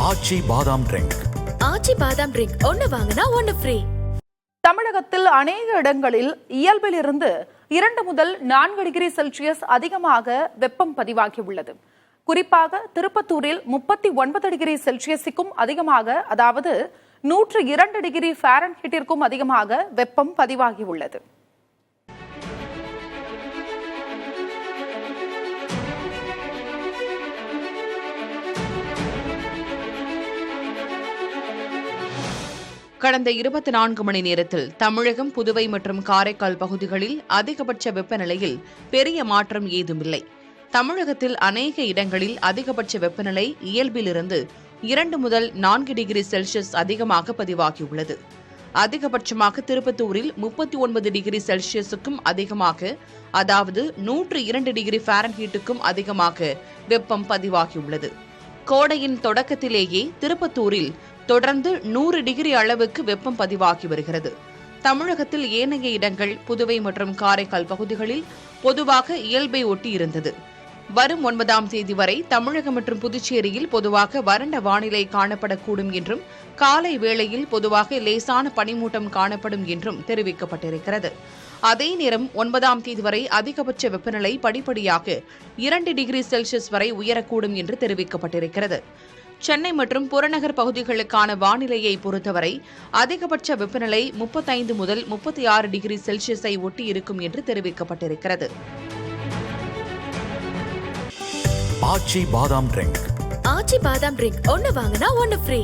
ஆச்சி பாதாம் ட்ரிங்க். ஆச்சி பாதாம் ட்ரிங்க் ஒன்னு வாங்கினா ஒன்னு ஃப்ரீ. தமிழகத்தில் அநேக இடங்களில் இயல்பிலிருந்து 2 முதல் 4 டிகிரி செல்சியஸ் அதிகமாக வெப்பம் பதிவாகியுள்ளது. குறிப்பாக திருப்பத்தூரில் 39 டிகிரி செல்சியஸுக்கும் அதிகமாக, அதாவது 102 டிகிரி ஃபாரன்ஹீட்டிற்கும் அதிகமாக வெப்பம் பதிவாகியுள்ளது. கடந்த 24 மணி நேரத்தில் தமிழகம், புதுவை மற்றும் காரைக்கால் பகுதிகளில் அதிகபட்ச வெப்பநிலையில் பெரிய மாற்றம் ஏதுமில்லை. தமிழகத்தில் அநேக இடங்களில் அதிகபட்ச வெப்பநிலை இயல்பிலிருந்து 2 முதல் 4 டிகிரி செல்சியஸ் அதிகமாக பதிவாகியுள்ளது. அதிகபட்சமாக திருப்பத்தூரில் 39 டிகிரி செல்சியஸுக்கும் அதிகமாக, அதாவது 102 டிகிரி ஃபாரன்ஹீட்டுக்கும் அதிகமாக வெப்பம் பதிவாகியுள்ளது. கோடையின் தொடக்கத்திலேயே திருப்பத்தூரில் தொடர்ந்து 100 டிகிரி அளவுக்கு வெப்பம் பதிவாகி வருகிறது. தமிழகத்தில் ஏனைய இடங்கள், புதுவை மற்றும் காரைக்கால் பகுதிகளில் பொதுவாக இயல்பை ஒட்டி இருந்தது. வரும் 9ஆம் தேதி வரை தமிழகம் மற்றும் புதுச்சேரியில் பொதுவாக வறண்ட வானிலை காணப்படக்கூடும் என்றும், காலை வேளையில் பொதுவாக லேசான பனிமூட்டம் காணப்படும் என்றும் தெரிவிக்கப்பட்டிருக்கிறது. அதே நேரம் 9ஆம் தேதி வரை அதிகபட்ச வெப்பநிலை படிப்படியாக 2 டிகிரி செல்சியஸ் வரை உயரக்கூடும் என்று தெரிவிக்கப்பட்டிருக்கிறது. சென்னை மற்றும் புறநகர் பகுதிகளுக்கான வானிலையை பொறுத்தவரை அதிகபட்ச வெப்பநிலை 35 முதல் 36 டிகிரி செல்சியஸை ஒட்டி இருக்கும் என்று தெரிவிக்கப்பட்டிருக்கிறது. ஆச்சி பாதாம் ட்ரிங்க். ஆச்சி பாதாம் ட்ரிங்க் ஒன்னு வாங்கினா ஒன்னு ஃப்ரீ.